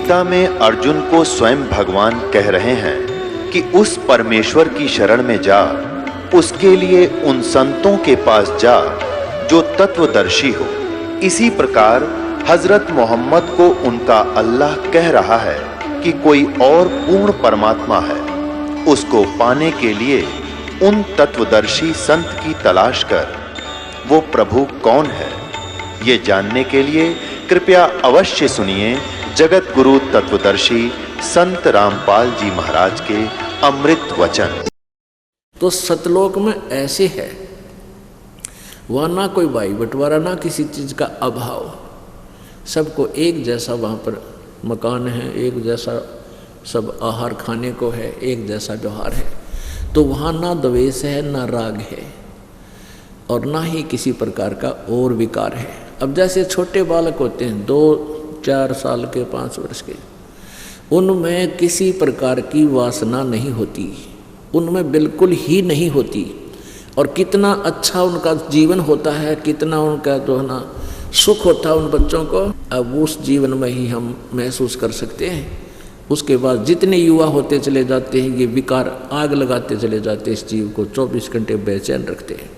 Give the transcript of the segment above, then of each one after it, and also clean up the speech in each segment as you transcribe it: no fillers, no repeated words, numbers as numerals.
गीता में अर्जुन को स्वयं भगवान कह रहे हैं कि उस परमेश्वर की शरण में जा, उसके लिए उन संतों के पास जा जो तत्वदर्शी हो। इसी प्रकार हजरत मोहम्मद को उनका अल्लाह कह रहा है कि कोई और पूर्ण परमात्मा है, उसको पाने के लिए उन तत्वदर्शी संत की तलाश कर। वो प्रभु कौन है, ये जानने के लिए कृपया अवश्य सुनिए जगत गुरु तत्वदर्शी संत रामपाल जी महाराज के अमृत वचन। तो सतलोक में ऐसे है, वहाँ ना कोई भाई बंटवारा, ना किसी चीज़ का अभाव, सबको एक जैसा वहाँ पर मकान है, एक जैसा सब आहार खाने को है, एक जैसा व्यवहार है। तो वहाँ ना द्वेष है, ना राग है, और ना ही किसी प्रकार का और विकार है। अब जैसे छोटे बालक होते हैं 2-4 साल के, 5 वर्ष के, उनमें किसी प्रकार की वासना नहीं होती, उनमें बिल्कुल ही नहीं होती, और कितना अच्छा उनका जीवन होता है, कितना उनका जो है ना सुख होता है उन बच्चों को, अब उस जीवन में ही हम महसूस कर सकते हैं। उसके बाद जितने युवा होते चले जाते हैं, ये विकार आग लगाते चले जाते हैं, इस जीव को 24 घंटे बेचैन रखते हैं।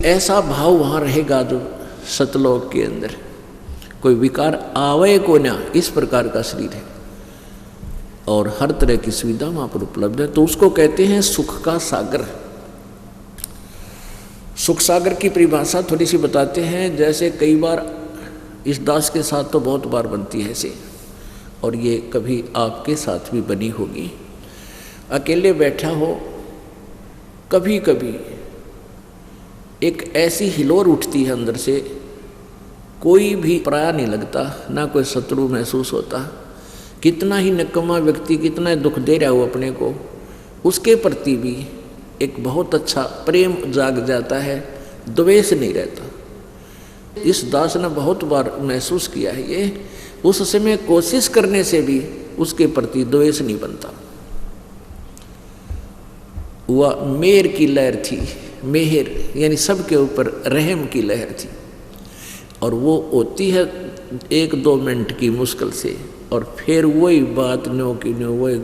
ऐसा भाव वहाँ रहेगा जो सतलोक के अंदर कोई विकार आवे को ना, इस प्रकार का शरीर है, और हर तरह की सुविधा वहाँ पर उपलब्ध है। तो उसको कहते हैं सुख का सागर। सुख सागर की परिभाषा थोड़ी सी बताते हैं। जैसे कई बार इस दास के साथ तो बहुत बार बनती है ऐसे, और ये कभी आपके साथ भी बनी होगी। अकेले बैठा हो, कभी कभी एक ऐसी हिलोर उठती है अंदर से, कोई भी पराया नहीं लगता, ना कोई शत्रु महसूस होता। कितना ही निकम्मा व्यक्ति कितना दुख दे रहा हो अपने को, उसके प्रति भी एक बहुत अच्छा प्रेम जाग जाता है, द्वेष नहीं रहता। इस दास ने बहुत बार महसूस किया है ये। उस समय कोशिश करने से भी उसके प्रति द्वेष नहीं बनता। वह मेहर की लहर थी, मेहर यानी सबके ऊपर रहम की लहर थी, और वो होती है 1-2 मिनट की मुश्किल से, और फिर वही बात न्यो की न्यो, वही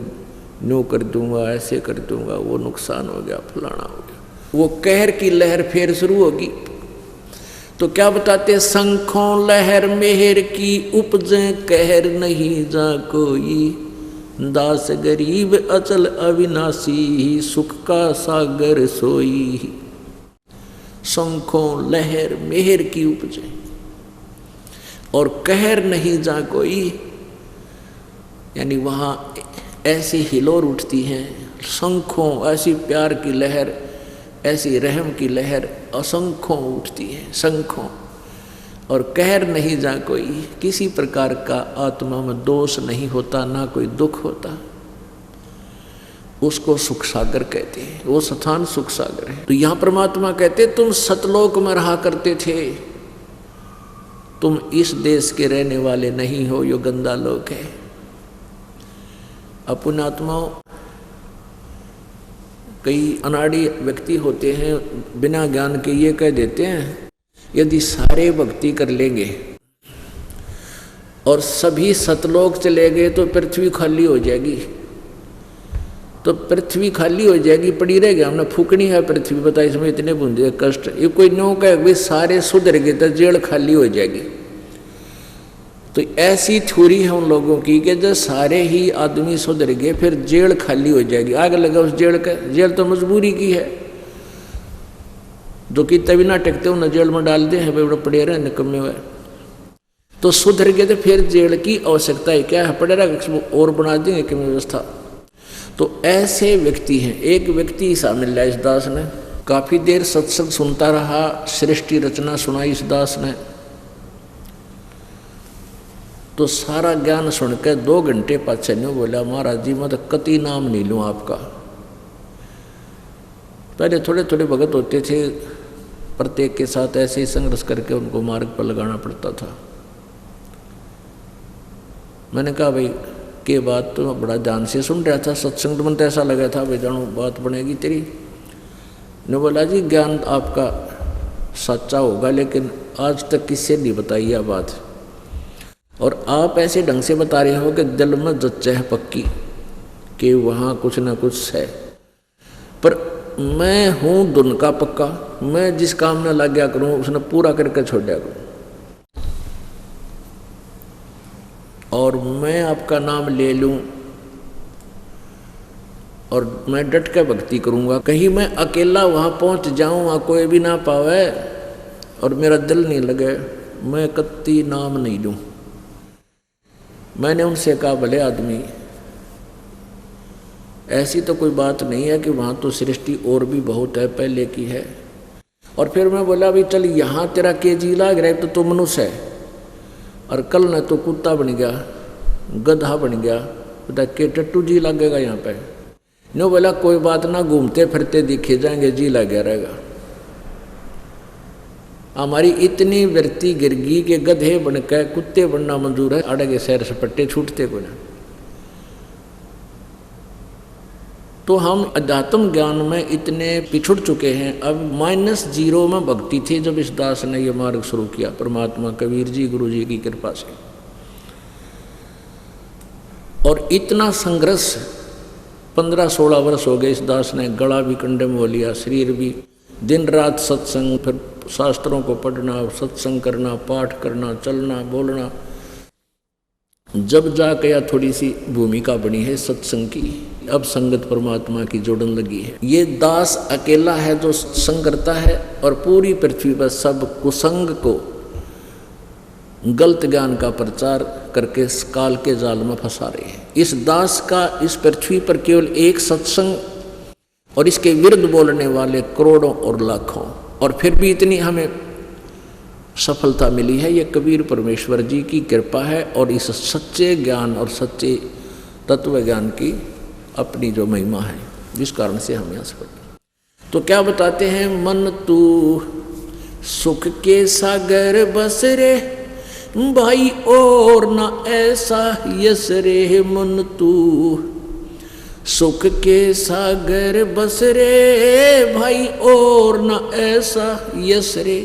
न्यो कर दूंगा, ऐसे कर दूंगा, वो नुकसान हो गया, फलाना हो गया, वो कहर की लहर फिर शुरू होगी। तो क्या बताते, शंखों लहर मेहर की उपजे, कहर नहीं जा कोई, दास गरीब अचल अविनाशी, सुख का सागर सोई। शंखों लहर मेहर की उपजे और कहर नहीं जा कोई, यानी वहाँ ऐसी हिलोर उठती हैं, शंखों ऐसी प्यार की लहर, ऐसी रहम की लहर असंख्यों उठती है, शंखों, और कहर नहीं जा कोई, किसी प्रकार का आत्मा में दोष नहीं होता, ना कोई दुख होता। उसको सुख सागर कहते हैं, वो स्थान सुख सागर है। तो यहाँ परमात्मा कहते तुम सतलोक में रहा करते थे, तुम इस देश के रहने वाले नहीं हो, यो गंदा लोक है। अपन आत्माओं, कई अनाड़ी व्यक्ति होते हैं, बिना ज्ञान के ये कह देते हैं यदि सारे भक्ति कर लेंगे और सभी सतलोक चले गए तो पृथ्वी खाली हो जाएगी। तो पृथ्वी खाली हो जाएगी, पड़ी रहेगी, हमने फूकनी है पृथ्वी, बता इसमें इतने बूंदे कष्ट। ये कोई नो कहे भाई सारे सुधर गए तो जेल खाली हो जाएगी। तो ऐसी थ्योरी है उन लोगों की कि जब सारे ही आदमी सुधर गए फिर जेल खाली हो जाएगी। आग लगा उस जेल का, जेल तो मजबूरी की है, जो कि तभी ना टेकते उन्हें जेल में डाल दे हैं, बड़े पड़े रहे निकम्मे हुए। तो सुधर गए तो फिर जेल की आवश्यकता है क्या है, पड़े रहा और बना देंगे कि व्यवस्था। तो ऐसे व्यक्ति हैं। एक व्यक्ति सामने लिया इस दास ने, काफी देर सत्संग सुनता रहा, सृष्टि रचना सुनाई इस दास ने, तो सारा ज्ञान सुनकर 2 घंटे पाछे नहीं बोला महाराज जी मैं तो कति नाम नहीं लूँ आपका। पहले थोड़े थोड़े भगत होते थे, प्रत्येक के साथ ऐसे ही संघर्ष करके उनको मार्ग पर लगाना पड़ता था। मैंने कहा भाई के बात तो बड़ा ध्यान से सुन रहा था, सत्संग तो मन तो ऐसा लगा था भाई जानो बात बनेगी तेरी। ने बोला जी ज्ञान आपका सच्चा होगा लेकिन आज तक किससे नहीं बताई यह बात। और आप ऐसे ढंग से बता रहे हो कि दिल में जच्चा है पक्की कि वहाँ कुछ ना कुछ है, पर मैं हूँ दुन का पक्का, मैं जिस काम में लग गया करूँ उसने पूरा करके छोड़ दिया करूँ, और मैं आपका नाम ले लूँ और मैं डट के भक्ति करूँगा, कहीं मैं अकेला वहाँ पहुँच जाऊँ वहाँ कोई भी ना पावे और मेरा दिल नहीं लगे, मैं कत्ती नाम नहीं लूँ। मैंने उनसे कहा भले आदमी, ऐसी तो कोई बात नहीं है कि वहाँ तो सृष्टि और भी बहुत है, पहले की है। और फिर मैं बोला भी चल यहाँ तेरा केजी लाग रहा है तो तू मनुष्य है, और कल न तो कुत्ता बन गया, गधा बन गया, बता के टट्टू जी लगेगा यहाँ पे। नो बोला कोई बात ना, घूमते फिरते दिखे जाएंगे, जी लग गया रहेगा। हमारी इतनी वृत्ति गिरगी के गधे बनकर कुत्ते बनना मंजूर है, अड़े के सैर सपट्टे छूटते को ना। तो हम अध्यात्म ज्ञान में इतने पिछुड़ चुके हैं। अब -0 में भक्ति थी जब इस दास ने ये मार्ग शुरू किया, परमात्मा कबीर जी गुरु जी की कृपा से। और इतना संघर्ष 15-16 वर्ष हो गए इस दास ने, गला भी कंडे में हो लिया, शरीर भी, दिन रात सत्संग, फिर शास्त्रों को पढ़ना, सत्संग करना, पाठ करना, चलना बोलना। जब जाके या थोड़ी सी भूमिका बनी है सत्संग की, अब संगत परमात्मा की जोड़न लगी है। ये दास अकेला है जो संग करता है, और पूरी पृथ्वी पर सब कुसंग को गलत ज्ञान का प्रचार करके काल के जाल में फंसा रहे हैं। इस दास का इस पृथ्वी पर केवल एक सत्संग, और इसके विरुद्ध बोलने वाले करोड़ों और लाखों, और फिर भी इतनी हमें सफलता मिली है। ये कबीर परमेश्वर जी की कृपा है, और इस सच्चे ज्ञान और सच्चे तत्व ज्ञान की अपनी जो महिमा है, जिस कारण से हम यहाँ सफल। तो क्या बताते हैं, मन तू सुख के सागर बस रे भाई, और ना ऐसा यस रे। मन तू सुख के सागर बस रे भाई, और ना ऐसा यस रे।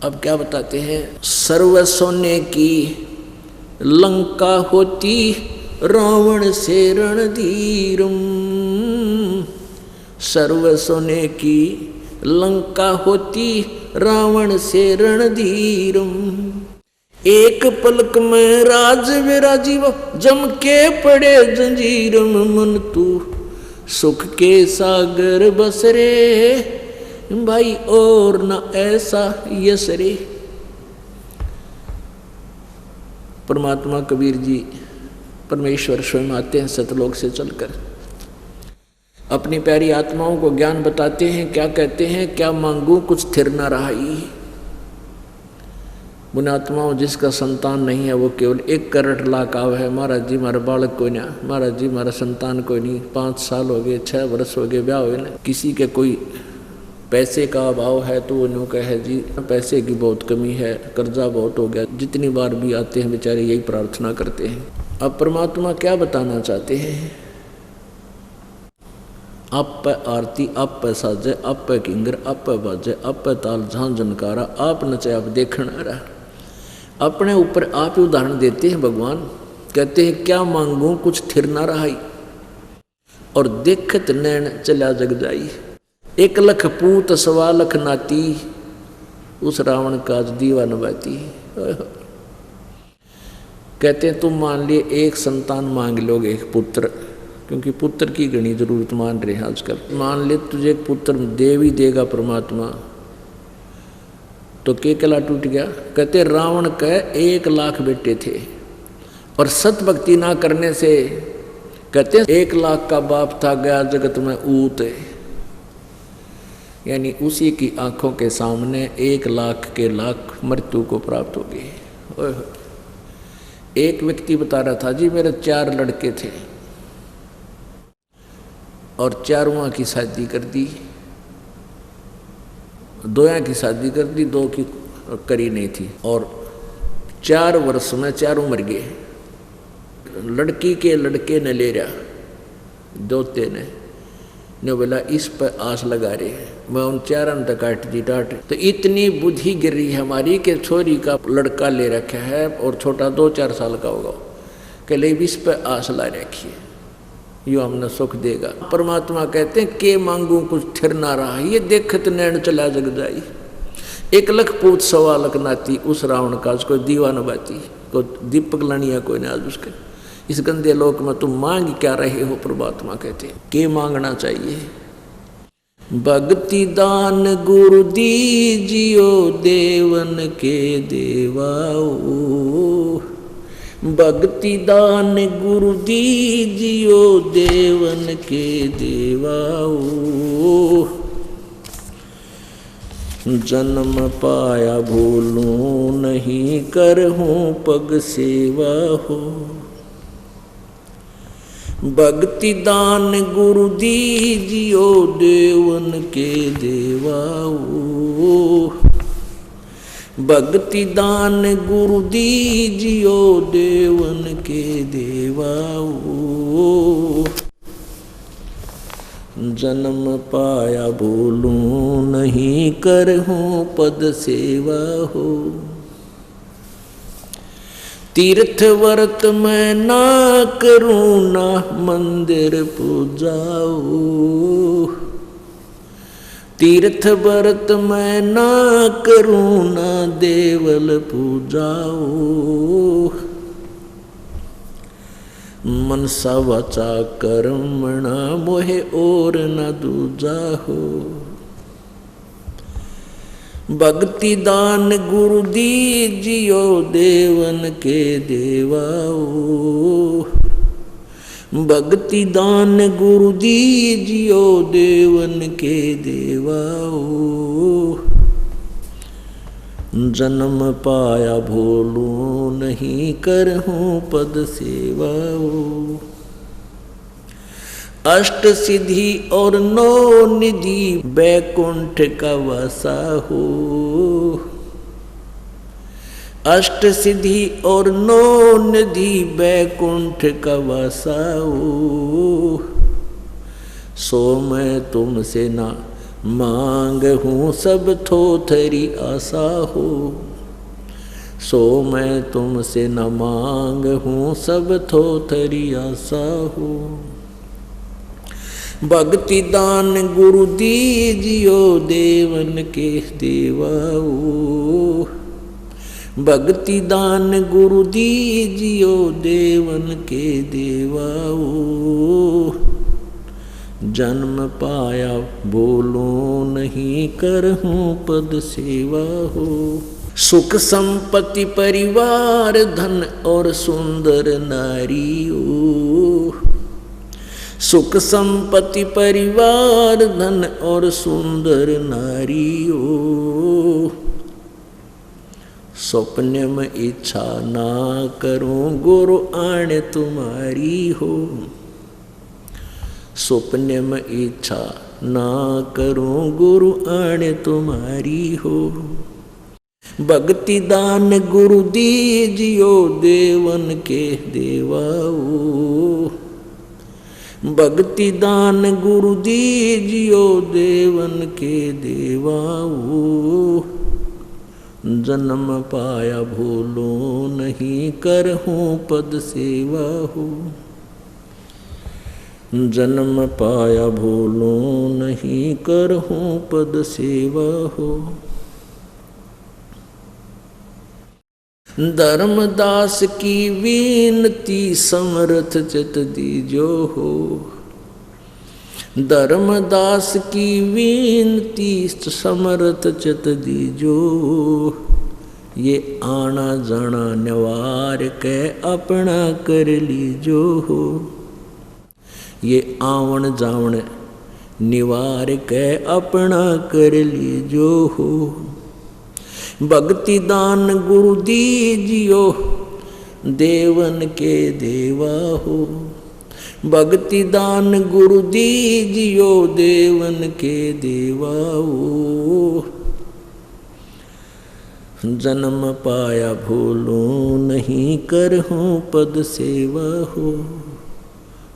अब क्या बताते हैं, सर्व सोने की लंका होती रावण से रणधीरम। सर्व सोने की लंका होती रावण से रणधीरम। एक पलक में राज विराजीव जम के पड़े जंजीरम। मन तू सुख के सागर बस रे भाई, और न ऐसा यस रे। परमात्मा कबीर जी परमेश्वर स्वयं आते हैं सतलोक से चलकर, अपनी प्यारी आत्माओं को ज्ञान बताते हैं। क्या कहते हैं, क्या मांगू कुछ थिर न रहाई। उन आत्माओं जिसका संतान नहीं है वो केवल 1 करोड़ लाख आव है, महाराज जी हमारा बालक कोई ना, महाराज जी हमारा संतान कोई नहीं, 5 साल हो गए, 6 वर्ष हो गए, ब्याह हुए ना। किसी के कोई पैसे का अभाव है तो उन्होंने कहे जी पैसे की बहुत कमी है, कर्जा बहुत हो गया। जितनी बार भी आते हैं बेचारे यही प्रार्थना करते हैं। अब परमात्मा क्या बताना चाहते हैं, आप पे आरती, आप पे साजे, आप पे किंगर, आप पे बाजे, आप पे ताल झां झनकारा, आप नचे आप देखण रहा। अपने ऊपर आप ही उदाहरण देते हैं भगवान। कहते हैं क्या मांगू कुछ थिर ना रहाई, और देखत नैन चला जग जाई। 1 लख पूत 1.25 लाख नाती, उस रावण काज दीवा नवाती। कहते हैं तुम मान लिए 1 संतान मांग लोगे, 1 पुत्र, क्योंकि पुत्र की घनी जरूरत मान रहे हैं आजकल। मान ले तुझे 1 पुत्र दे भी देगा परमात्मा, तो के कला टूट गया। कहते रावण के 1 लाख बेटे थे, और सत भक्ति ना करने से कहते 1 लाख का बाप था, गया जगत में ऊत। यानी उसी की आंखों के सामने 1 लाख के लाख मृत्यु को प्राप्त हो गए। एक व्यक्ति बता रहा था जी मेरे 4 लड़के थे, और 4वां की शादी कर दी, 2 की शादी कर दी, 2 की करी नहीं थी, और 4 वर्ष में 4 मर गए। लड़की के लड़के ने ले रहा दोते ने, ने बोला इस पर आस लगा रहे हैं, मैं उन चारण तक काट दी टाट। तो इतनी बुद्धि गिर रही है हमारी कि छोरी का लड़का ले रखा है और छोटा 2-4 साल का होगा, कि ले इस पर आस ला रखिए, यो हमने सुख देगा। परमात्मा कहते हैं के मांगू कुछ थिर ना रहा, ये देखत नैन चला जग जाई। 1 लाख पूत 1.25 लाख नाती, उस रावण का उसको दीवान बाती को दीपक लनिया कोई ना आज उसके। इस गंदे लोक में तुम मांग क्या रहे हो? परमात्मा कहते हैं के मांगना चाहिए। भक्ति दान गुरु दीजियो देवन के देवाओ, भक्ति दान गुरु दीजियो देवन के देवाओ। जन्म पाया भूलूं नहीं करहूं पग सेवा हो, भक्ति दान गुरु दीजियो देवन के देवाओ, भक्ति दान गुरु दीजियो देवन के देवाओ। जन्म पाया भूलूं नहीं करहूं पद सेवा हो, तीर्थ व्रत मैं ना करूं ना मंदिर पूजाओ, तीर्थ व्रत मैं ना करूं ना देवल पूजाओ। मनसा वाचा कर्मणा मोहे और न दूजा हो, भक्ति दान गुरु दीजियो देवन के देवाओ, भक्ति दान गुरु दीजियो देवन के देवाओ। जन्म पाया भूलूं नहीं करहूं पद सेवाओ, अष्ट सिद्धि और 9 निधि बैकुंठ का वासा हो, अष्ट सिद्धि और 9 निधि बैकुंठ का वासा हो। सो मैं तुमसे ना मांग हूँ सब थोथरी आशा हो, सो मैं तुमसे न मांग हूँ सब थोथरी आशा हो। भक्ति दान गुरु दीजियो देवन के देवाओ, भक्ति दान गुरु दीजियो देवन के देवाओ। जन्म पाया बोलूं नहीं करहूं पद सेवा हो, सुख संपत्ति परिवार धन और सुंदर नारी हो, सुख संपत्ति परिवार धन और सुंदर नारी हो। स्वप्न में इच्छा ना करूं गुरु आने तुम्हारी हो, स्वप्न में इच्छा ना करूं गुरु आने तुम्हारी हो। भक्ति दान गुरु दीजियो देवन के देवाओ, भक्ति दान गुरु दीजियो देवन के देवाओ। जन्म पाया भूलूं नहीं करहूं पद सेवा हो, जन्म पाया भूलूं नहीं करहूं पद सेवा हो। धर्मदास की विनती समर्थ चित दीजो हो, धर्मदास की विनती समर्थ चित दीजो। ये आना जाना निवार के अपना कर लीजो हो, ये आवन जावन निवार के अपना कर लीजो हो। भक्ति दान गुरु दीजियो देवन के देवा हो, भक्ति दान गुरु दीजियो देवन के देवा हो। जन्म पाया भूलूं नहीं करहूं पद सेवा हो,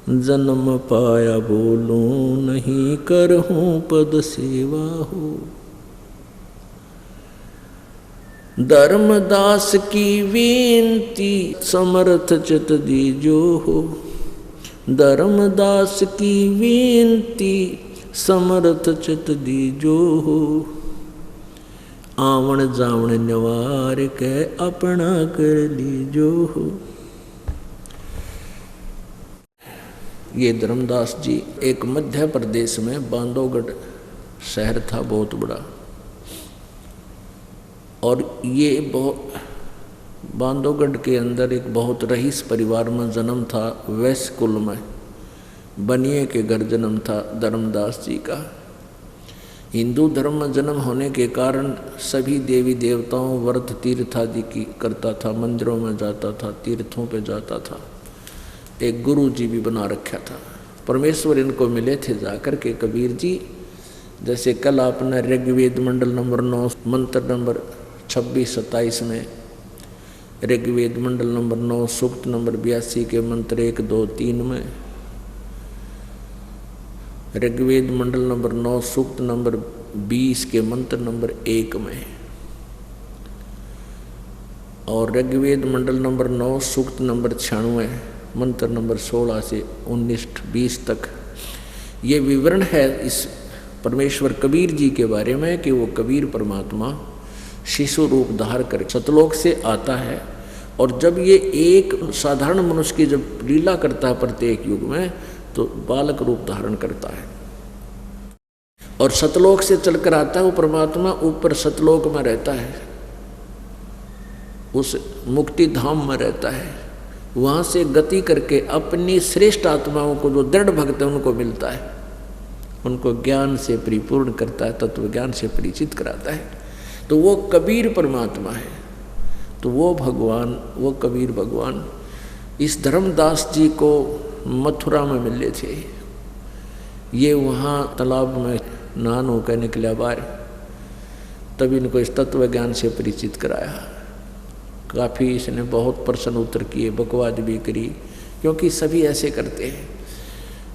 जन्म पाया बोलूं नहीं, करहूं पद सेवा हो। धर्मदास की विनती समर्थ चित दीजो हो। धर्मदास की विनती समर्थ चित दीजो हो। आवण जावण निवार के अपना कर लीजो हो। ये धर्मदास जी एक मध्य प्रदेश में बांधवगढ़ शहर था, बहुत बड़ा। और ये बांधवगढ़ के अंदर एक बहुत रईस परिवार में जन्म था। वैश्य कुल में बनिए के घर जन्म था धर्मदास जी का। हिंदू धर्म में जन्म होने के कारण सभी देवी देवताओं व्रत तीर्थ आदि की करता था, मंदिरों में जाता था, तीर्थों पे जाता था। एक गुरु जी भी बना रखा था। परमेश्वर इनको मिले थे जाकर के कबीर जी। जैसे कल आपने ऋग्वेद मंडल नंबर 9 मंत्र नंबर 26-27 में, ऋग्वेद मंडल नंबर 9 सूक्त नंबर 82 के मंत्र 1, 2, 3 में, ऋग्वेद मंडल नंबर 9 सूक्त नंबर 20 के मंत्र नंबर 1 में, और ऋग्वेद मंडल नंबर 9 सूक्त नंबर 96 मंत्र नंबर 16 से 19-20 तक ये विवरण है इस परमेश्वर कबीर जी के बारे में कि वो कबीर परमात्मा शिशु रूप धार कर सतलोक से आता है। और जब ये एक साधारण मनुष्य की जब लीला करता है प्रत्येक युग में, तो बालक रूप धारण करता है। और सतलोक से चलकर आता है वो परमात्मा, ऊपर सतलोक में रहता है, उस मुक्ति धाम में रहता है। वहाँ से गति करके अपनी श्रेष्ठ आत्माओं को, जो दृढ़ भक्त है, उनको मिलता है, उनको ज्ञान से परिपूर्ण करता है, तत्व ज्ञान से परिचित कराता है। तो वो कबीर परमात्मा है। तो वो भगवान, वो कबीर भगवान इस धर्मदास जी को मथुरा में मिले थे। ये वहाँ तालाब में नहान होकर निकला बाहर, तब इनको इस तत्व ज्ञान से परिचित कराया। काफ़ी इसने बहुत प्रश्न उत्तर किए, बकवाद भी करी, क्योंकि सभी ऐसे करते हैं।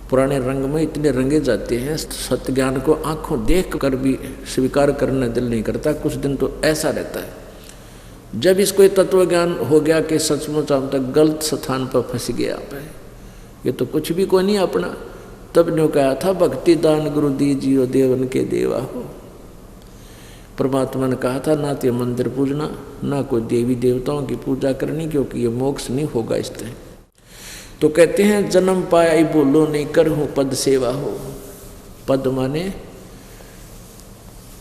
पुराने रंग में इतने रंगे जाते हैं, सत्य ज्ञान को आंखों देख कर भी स्वीकार करने दिल नहीं करता। कुछ दिन तो ऐसा रहता है। जब इसको तत्व ज्ञान हो गया कि सचमुच हम तक गलत स्थान पर फंस गया, ये तो कुछ भी कोई नहीं अपना, तब ने कहा था भक्ति दान गुरु दीजियो देवन के देवा हो। परमात्मा ने कहा था ना तो मंदिर पूजना, ना कोई देवी देवताओं की पूजा करनी, क्योंकि ये मोक्ष नहीं होगा इससे। तो कहते हैं जन्म पाया ही बोलो नहीं, करहूं पद सेवा हो। पद माने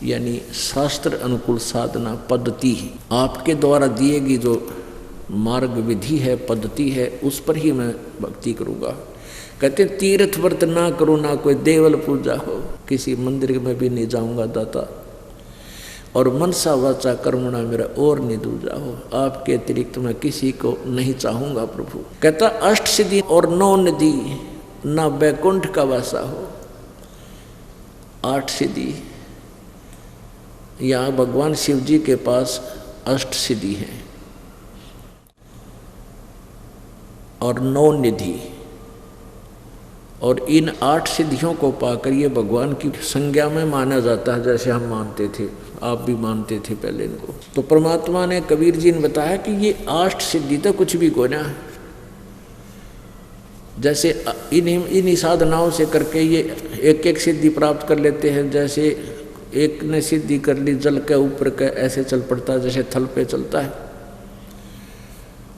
यानी शास्त्र अनुकूल साधना पद्धति, आपके द्वारा दिए गई जो मार्ग विधि है, पद्धति है, उस पर ही मैं भक्ति करूँगा। कहते तीर्थ व्रत ना करो, ना कोई देवल पूजा हो, किसी मंदिर में भी नहीं जाऊँगा दाता, और मनसा वाचा कर्मणा मेरा और नहीं दूजा हो, आपके अतिरिक्त मैं किसी को नहीं चाहूँगा प्रभु। कहता अष्ट सिद्धि और 9 निधि, ना बैकुंठ का वासा हो। 8 सिद्धि, यहाँ भगवान शिव जी के पास अष्ट सिद्धि हैं और 9 निधि, और इन 8 सिद्धियों को पाकर ये भगवान की संज्ञा में माना जाता है, जैसे हम मानते थे, आप भी मानते थे पहले इनको। तो परमात्मा ने, कबीर जी ने बताया कि ये 8 सिद्धि तो कुछ भी कोई ना, जैसे इन साधनाओं से करके ये एक एक सिद्धि प्राप्त कर लेते हैं। जैसे एक ने सिद्धि कर ली जल के ऊपर के ऐसे चल पड़ता है, जैसे थल पे चलता है।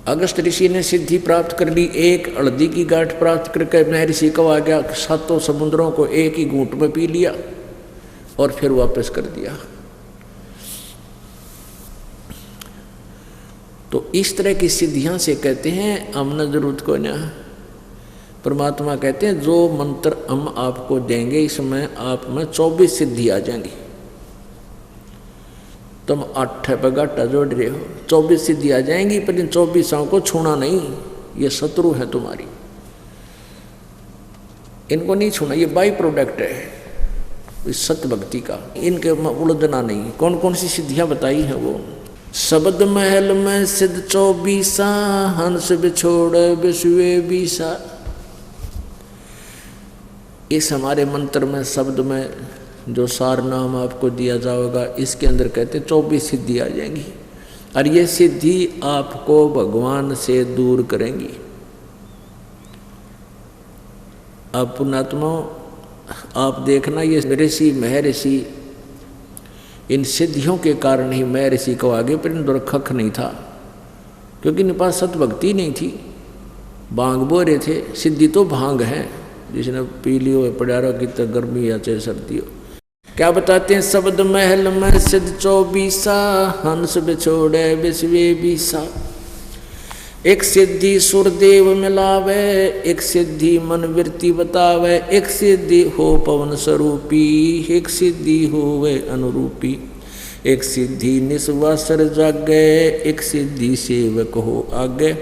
अगस्त ऋषि ने सिद्धि प्राप्त कर ली, एक हल्दी की गांठ प्राप्त करके महर्षि को आ गया, 7 समुद्रों को एक ही घूंट में पी लिया और फिर वापस कर दिया। तो इस तरह की सिद्धियां से कहते हैं हमने जरूरत को ना। परमात्मा कहते हैं जो मंत्र हम आपको देंगे इसमें आप में 24 सिद्धि आ जाएंगी। तुम 8 पे घाटा जोड़ रहे हो, 24 सिद्धि आ जाएंगी, पर इन 24 को छूना नहीं, ये शत्रु है तुम्हारी, इनको नहीं छूना, ये बाई प्रोडक्ट है इस सत्य भक्ति का, इनके उलझना नहीं। कौन कौन सी सिद्धियां बताई हैं वो? शब्द महल में सिद्ध 24, हंस बिछोड़ बिसुए 20। इस हमारे मंत्र में शब्द में जो सार नाम आपको दिया जाएगा, इसके अंदर कहते 24 सिद्धि आ जाएंगी और ये सिद्धि आपको भगवान से दूर करेंगी। अब पुण्यात्मा आप देखना, ये ऋषि महर्षि इन सिद्धियों के कारण ही महर्षि को आगे पर खख नहीं था, क्योंकि इनके पास सतभक्ति नहीं थी। भांग बो रहे थे, सिद्धि तो भांग है, जिसने पी लियो पड़ा रहो कि तो गर्मी या चाहे सर्दी हो। क्या बताते हैं, शब्द महल में सिद्ध 24 हंस बिछोड़े विश्वे बीसा। एक सिद्धि सुरदेव मिलावे, एक सिद्धि मन वृत्ति बतावे, एक सिद्धि हो पवन स्वरूपी, एक सिद्धि होवे अनुरूपी, एक सिद्धि निस्वासर जागे, एक सिद्धि सेवक हो आगे,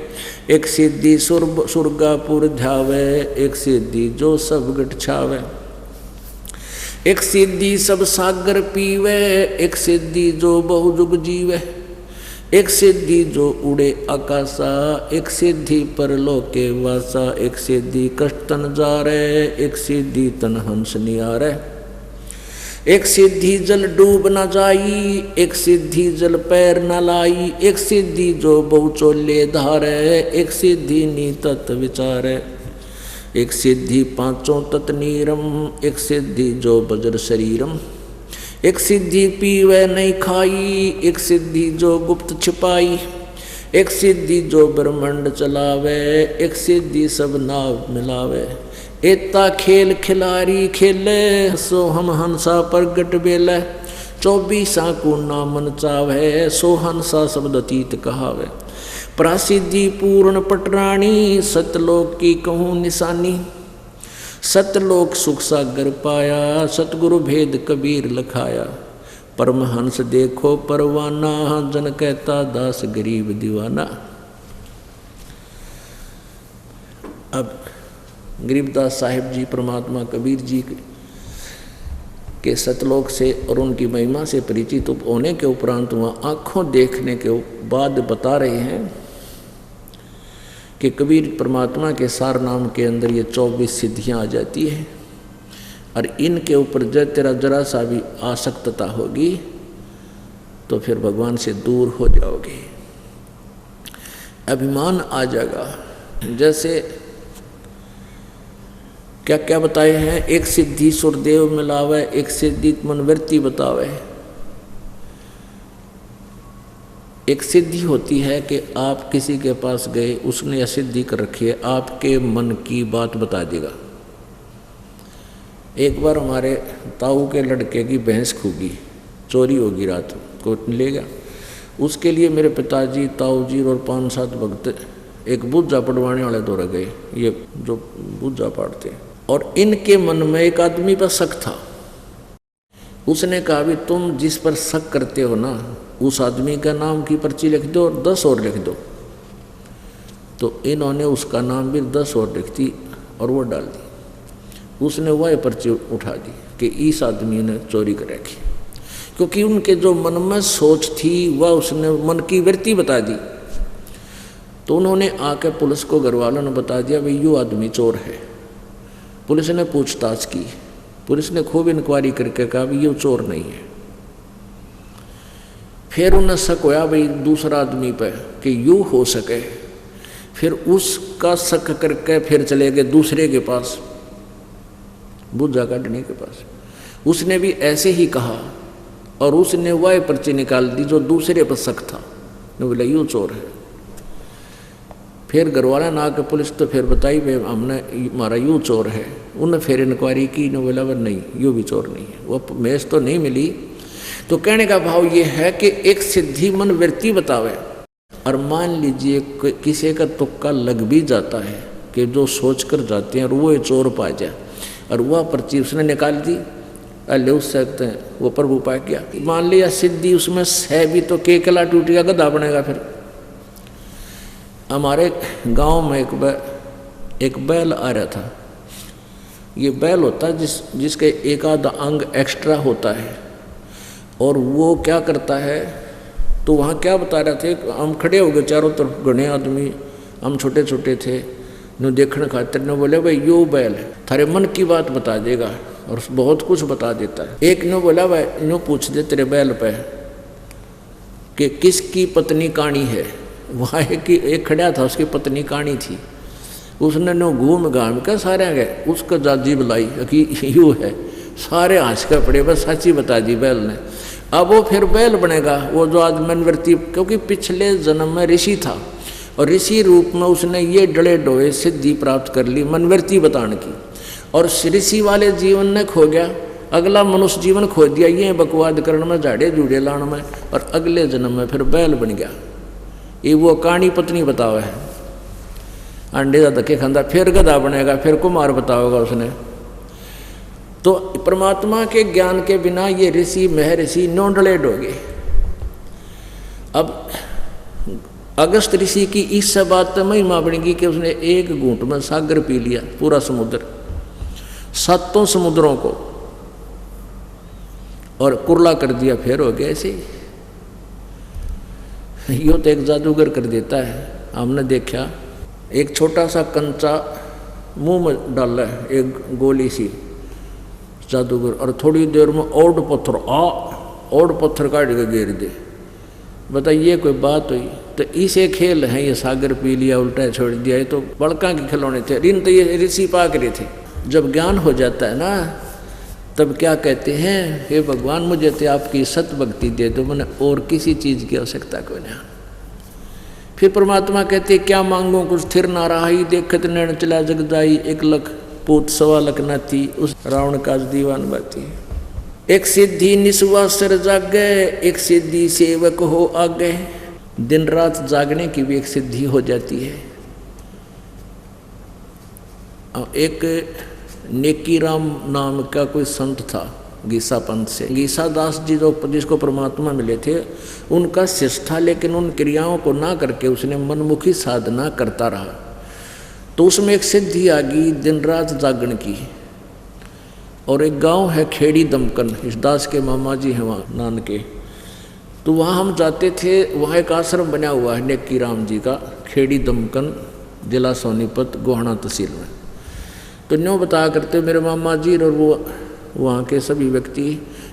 एक सिद्धि सुरगापुर ध्यावे, एक सिद्धि जो सब गट छावे, एक सिद्धि सब सागर पीवे, एक सिद्धि जो बहुजुग जीवे, एक सिद्धि जो उड़े आकाशा, एक सिद्धि परलोके वासा, एक सिद्धि कष्ट तन जारे, एक सिद्धि तन हंस नियारे, एक सिद्धि जल डूब न जाई, एक सिद्धि जल पैर न लाई, एक सिद्धि जो बहुचोले धारे, एक सिद्धि नी तत् विचारे, एक सिद्धि पांचों तत् नीरम, एक सिद्धि जो बज्र शरीरम, एक सिद्धि पीवे नहीं खाई, एक सिद्धि जो गुप्त छिपाई, एक सिद्धि जो ब्रह्मांड चलावे, एक सिद्धि सब नाव मिलावे, एता खेल खिलारी खेले, सो हम हंसा प्रगट बेले, 24 को नामन चावे, सो हंसा शब्द अतीत कहावे, प्रासिद्धि पूर्ण पटराणी, सतलोक की कहूँ निशानी, सतलोक सुख सागर पाया, सतगुरु भेद कबीर लखाया, परमहंस देखो परवाना, जन कहता दास गरीब दीवाना। अब गरीबदास साहिब जी परमात्मा कबीर जी के सतलोक से और उनकी महिमा से परिचित होने के उपरांत वहाँ आँखों देखने के बाद बता रहे हैं कि कबीर परमात्मा के सार नाम के अंदर ये 24 सिद्धियाँ आ जाती हैं और इनके ऊपर जब तेरा जरा सा भी आसक्तता होगी तो फिर भगवान से दूर हो जाओगे, अभिमान आ जाएगा। जैसे क्या क्या बताए हैं, एक सिद्धि सुरदेव मिलावे, एक सिद्धि मनवृत्ति बतावे। एक सिद्धि होती है कि आप किसी के पास गए, उसने यह सिद्धि कर रखी है, आपके मन की बात बता देगा। एक बार हमारे ताऊ के लड़के की भैंस खूगी, चोरी होगी, रात को ले गया। उसके लिए मेरे पिताजी, ताऊ जी और 5-7 भक्त एक बूझा पड़वाने वाले दौरा गए, ये जो बूझा पाड़ते हैं। और इनके मन में एक आदमी पर शक था। उसने कहा भी तुम जिस पर शक करते हो ना, उस आदमी का नाम की पर्ची लिख दो और 10 और लिख दो। तो इन्होंने उसका नाम भी 10 और लिख दी और वो डाल दी। उसने वह पर्ची उठा दी कि इस आदमी ने चोरी कर रखी, क्योंकि उनके जो मन में सोच थी वह उसने मन की वृत्ति बता दी। तो उन्होंने आके पुलिस को, घर वालों ने बता दिया भाई यो आदमी चोर है। पुलिस ने पूछताछ की, पुलिस ने खूब इंक्वायरी करके कहा भी ये चोर नहीं है। फिर उन्हें शक होया भाई दूसरा आदमी पे कि यूँ हो सके, फिर उसका शक करके फिर चले गए दूसरे के पास, बूझा काटने के पास। उसने भी ऐसे ही कहा और उसने वह पर्ची निकाल दी जो दूसरे पर शक था, ने बोला यूँ चोर है। फिर घरवाला ना आकर पुलिस तो फिर बताई भाई हमने हमारा यूँ चोर है। उन्हें फिर इंक्वायरी की, ने बोला वह नहीं, यूँ भी चोर नहीं है, वो मेज तो नहीं मिली। तो कहने का भाव ये है कि एक सिद्धि मन वृत्ति बतावे, और मान लीजिए किसी का तुक्का लग भी जाता है कि जो सोच कर जाते हैं और वो चोर पा जाए, और वह पर्ची उसने निकाल दी, ले उस सकते हैं वो प्रभु पा गया। मान लिया सिद्धि उसमें है भी तो केकला टूटेगा, गधा बनेगा। फिर हमारे गांव में एक बैल आ रहा था। ये बैल होता है जिसके एक आधा अंग एक्स्ट्रा होता है, और वो क्या करता है, तो वहाँ क्या बता रहे थे, हम खड़े हो गए चारों तरफ, घने आदमी, हम छोटे छोटे थे, नो देखने खातिर ने बोले भाई यो बैल है, थारे मन की बात बता देगा और बहुत कुछ बता देता है। एक ने बोला भाई नो पूछ दे तेरे बैल पे कि किसकी पत्नी काणी है। वहाँ एक खड़ा था, उसकी पत्नी काणी थी। उसने नो घूम घाम कर सारे गए, उसका जाजी बुलाई कि यू है। सारे हंस कर पड़े, बस सच्ची बता दी बैल ने। अब वो फिर बैल बनेगा, वो जो आज मनवर्ती, क्योंकि पिछले जन्म में ऋषि था और ऋषि रूप में उसने ये डले डोए सिद्धि प्राप्त कर ली मनवर्ती बताने की, और ऋषि वाले जीवन ने खो गया, अगला मनुष्य जीवन खो दिया ये बकवाद करने में, झाड़े जूड़े लाने में, और अगले जन्म में फिर बैल बन गया। ये वो कहानी पत्नी बतावा है, अंडे का धक्के खांदा, फिर गधा बनेगा, फिर कुमार बताओगा उसने। तो परमात्मा के ज्ञान के बिना ये ऋषि महर्षि नोंडले डोगे। अब अगस्त ऋषि की इस बात में महिमा बनेगी कि उसने एक घूंट में सागर पी लिया, पूरा समुद्र, 7 समुद्रों को, और कुरला कर दिया। फिर हो गया ऐसे। यो तो एक जादूगर कर देता है। हमने देखा एक छोटा सा कंचा मुंह में डाला है, एक गोली सी जादूगर, और थोड़ी देर में और पत्थर काट के गिर दे। बताइए कोई बात हुई? तो इसे खेल है ये, सागर पी लिया, उल्टा छोड़ दिया, ये तो बड़का के खिलौने थे। इन तो ये ऋषि पाक रहे थे। जब ज्ञान हो जाता है ना, तब क्या कहते हैं, हे भगवान मुझे तो आपकी सत भक्ति दे दो, मैंने और किसी चीज़ की आवश्यकता कोई नहीं। फिर परमात्मा कहते क्या मांगो कुछ थिर ना रहा ही, देखत नैन चला जगदाई, 1 लाख पूत 1.25 लाख ना थी, उस रावण का दीवान बाती। एक सिद्धि निसुआ सर जागे, एक सिद्धि सेवक हो आगे। दिन रात जागने की भी एक सिद्धि हो जाती है। एक नेकीराम नाम का कोई संत था गीसा पंथ से, गीसा दास जी जिसको परमात्मा मिले थे, उनका शिष्य था, लेकिन उन क्रियाओं को ना करके उसने मनमुखी साधना करता रहा। तो उसमें एक सिद्धि आ गई दिन रात जागने की। और एक गांव है खेड़ी दमकन, इस दास के मामा जी हैं वहाँ नानके, तो वहाँ हम जाते थे। वहाँ एक आश्रम बना हुआ है नेकी राम जी का, खेड़ी दमकन, जिला सोनीपत, गोहाना तहसील में। तो न्यों बताया करते मेरे मामा जी और वो वहाँ के सभी व्यक्ति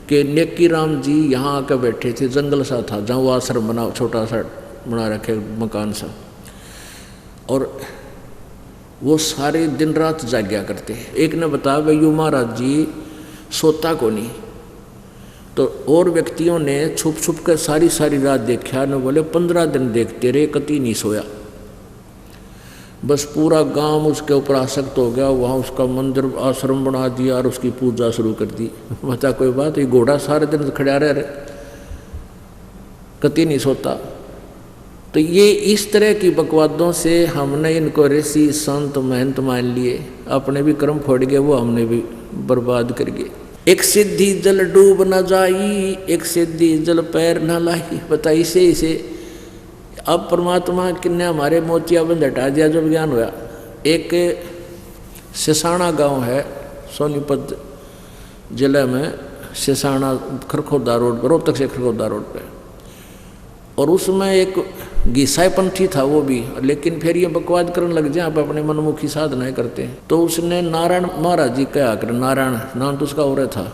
कि नेकी राम जी यहाँ आकर बैठे थे। जंगल सा था जहाँ वो आश्रम बना, छोटा सा बना रखे मकान सा, और वो सारे दिन रात जाग्या करते हैं। एक ने बताया भाई यू महाराज जी सोता को नहीं, तो और व्यक्तियों ने छुप छुप कर सारी रात देखा। न बोले 15 दिन देखते रहे, कति नहीं सोया। बस पूरा गांव उसके ऊपर आसक्त हो गया। वहाँ उसका मंदिर आश्रम बना दिया और उसकी पूजा शुरू कर दी। बता कोई बात, ये घोड़ा सारे दिन खड़ा रहे, कति नहीं सोता। तो ये इस तरह की बकवादों से हमने इनको ऋषि संत महंत मान लिए, अपने भी कर्म फोड़ गए, वो हमने भी बर्बाद कर गए। एक सिद्धि जल डूब न जाई, एक सिद्धि जल पैर न लाई। बताइए इसे अब परमात्मा किन्ने हमारे मोतियाबंद हटा दिया जब ज्ञान हुआ। एक सिसाना गांव है सोनीपत जिले में, सिसाना खरखोदा रोड पर, रोहतक से खरखोदा रोड पे, और उसमें एक गीसाई पंथी था वो भी, लेकिन फिर ये बकवाद करने लग जाए, आप अपने मनमुखी साधनाएं करते हैं। तो उसने नारायण महाराज जी कहा कर, नारायण नाम तो उसका और था,